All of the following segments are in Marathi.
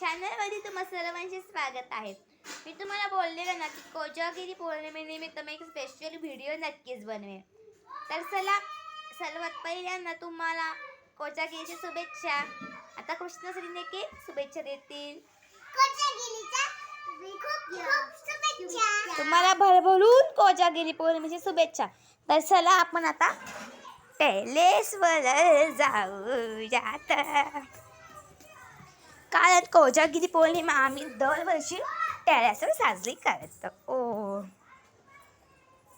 चॅनलमध्ये तुम्हा सर्वांचे स्वागत आहे. मी तुम्हाला बोललेलं ना की कोजागिरी पौर्णिमेनिमित्त मी एक स्पेशल व्हिडिओ नक्कीच बनवेन. तर चला सर्वात पहिल्यांदा तुम्हाला कोजागिरीच्या शुभेच्छा. आता कृष्णश्रीने की शुभेच्छा देतील. तुम्हाला भरभरून कोजागिरी पौर्णिमेची शुभेच्छा. तर चला आपण आता टेरेसवर जाऊयात. कारण कोजागिरी पौर्णिमा आम्ही दरवर्षी टेरेसवर साजरी करतो.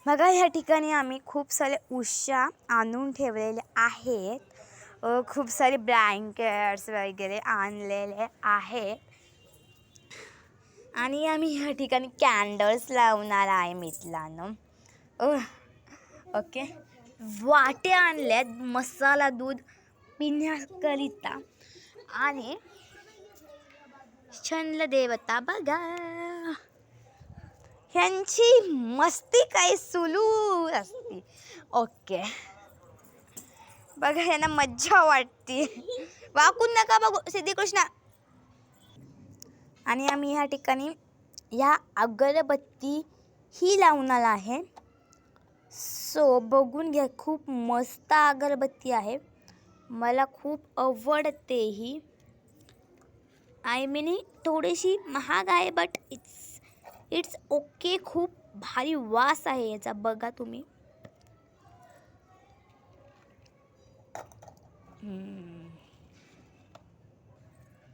बघा ह्या ठिकाणी आम्ही खूप सारे उश्या आणून ठेवलेले आहेत. खूप सारे ब्लँकेट्स वगैरे आणलेले आहेत आणि आम्ही ह्या ठिकाणी कॅन्डल्स लावणार आहे मित्रांनो. ओके, वाट्या आणल्यात मसाला दूध पिण्याकरिता आणि चंद्र देवता बघा ह्यांची मस्ती काही सुलू असते. ओके बघा ह्यांना मज्जा वाटते. वाकून नका बघू सिद्धीकृष्णा. आणि आम्ही ह्या ठिकाणी ह्या अगरबत्ती ही लावणार आहे. सो बघून घ्या, खूप मस्त अगरबत्ती आहे. मला खूप आवडते ही. आय मीन थोडीशी महाग आहे बट इट्स ओके. खूप भारी वास आहे याचा बघा तुम्ही.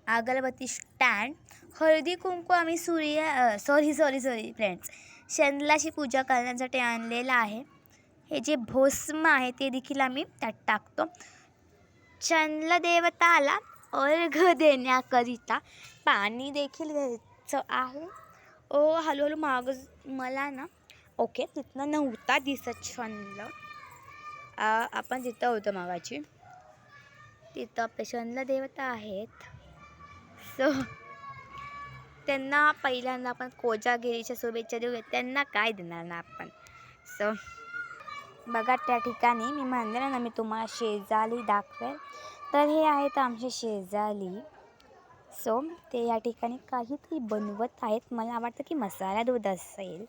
अगरबत्ती स्टँड, हळदी कुंकू आम्ही सॉरी फ्रेंड्स, चंद्राची पूजा करण्यासाठी आणलेला आहे. हे जे भस्म आहे ते देखील आम्ही त्यात टाकतो. चंद्र देवताला अर्घ्य देण्याकरिता पाणी देखील घ्यायचं आहे. हळूहळू माग मला ना ओके तिथनं नव्हता दिसत चंद्र. आपण तिथं होतं मागाची. तिथं आपले चंद्र देवता आहेत. सो त्यांना पहिल्यांदा आपण कोजागिरीच्या शुभेच्छा देऊया. त्यांना काय देणार ना आपण. सो बघा त्या ठिकाणी मी म्हणले ना मी तुम्हाला शेजारी दाखवेल. तर हे आहेत आमचे शेजारी. सो ते या ठिकाणी काहीतरी बनवत आहेत. मला वाटतं की मसाला दूध असेल,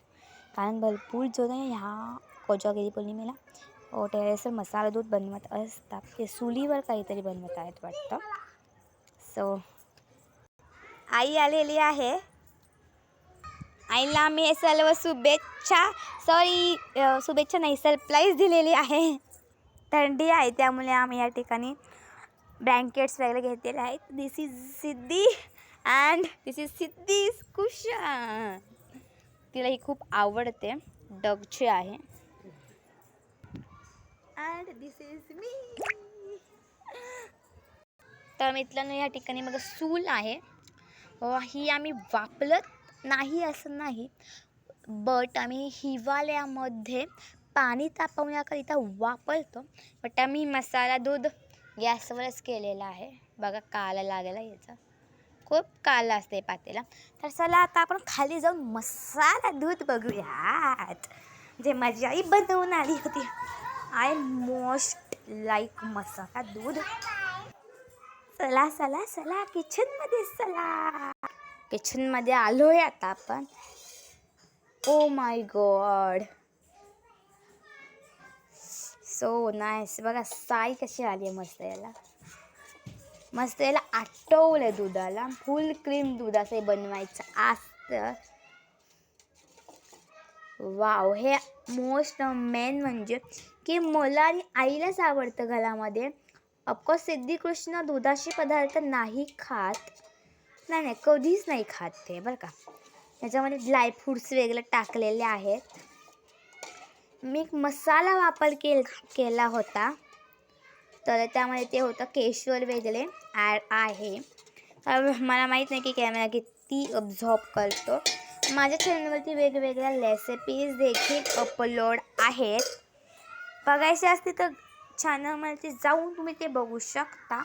कारण भरपूर जण ह्या कोजागिरी पौर्णिमेला टेरेसवर मसाला दूध बनवत असतात. ते चुलीवर काहीतरी बनवत आहेत वाटतं. सो आई आलेली आहे. आईला आम्ही हे सर्व शुभेच्छा नाही सरप्राईज दिलेली आहे. थंडी आहे त्यामुळे आम्ही या ठिकाणी ब्लँकेट्स वगैरे घेतलेले आहेत. This is Siddhi and this is Siddhi's cushion. तिला ही खूप आवडते. डगची आहे. And this is me. तर मित्रांनो या ठिकाणी मग चूल आहे. ही आम्ही वापरत नाही असं नाही, बट आम्ही हिवाळ्यामध्ये पाणी तापवण्याकरिता वापरतो. बट आम्ही मसाला दूध गॅसवरच केलेला आहे. बघा काला लागेला याचा, खूप काला असते पातेला. तर चला आता आपण खाली जाऊन मसाला दूध बघूयात, जे माझी आई बनवून आली होती. आय मोस्ट लाईक मसाला दूध. चला चला चला किचनमध्ये चला. किचनमध्ये आलोय आता आपण. Oh my God, so nice. बघा साई कशी आली आहे मस्त. याला आटवलं दुधाला. फुल क्रीम दूध असं बनवायचं असतं. वाव. हे मोस्ट मेन म्हणजे की मला आणि आईलाच आवडतं घरामध्ये. ऑफकोर्स सिद्धीकृष्ण दुधाचे पदार्थ नाही खात. नाही कधीच नाही खात ते बरं का. त्याच्यामध्ये ड्रायफ्रूट्स वगैरे टाकलेले आहेत. मी एक मसाला वापर केला होता, तर त्यामध्ये ते होतं केशर वगैरे ॲड आहे. मला माहीत नाही की कॅमेरा किती अब्झॉर्ब करतो. माझ्या चॅनलवरती वेगवेगळ्या रेसिपीज देखील अपलोड आहेत. बघायचे असते तर चॅनलवरती जाऊन तुम्ही ते बघू शकता.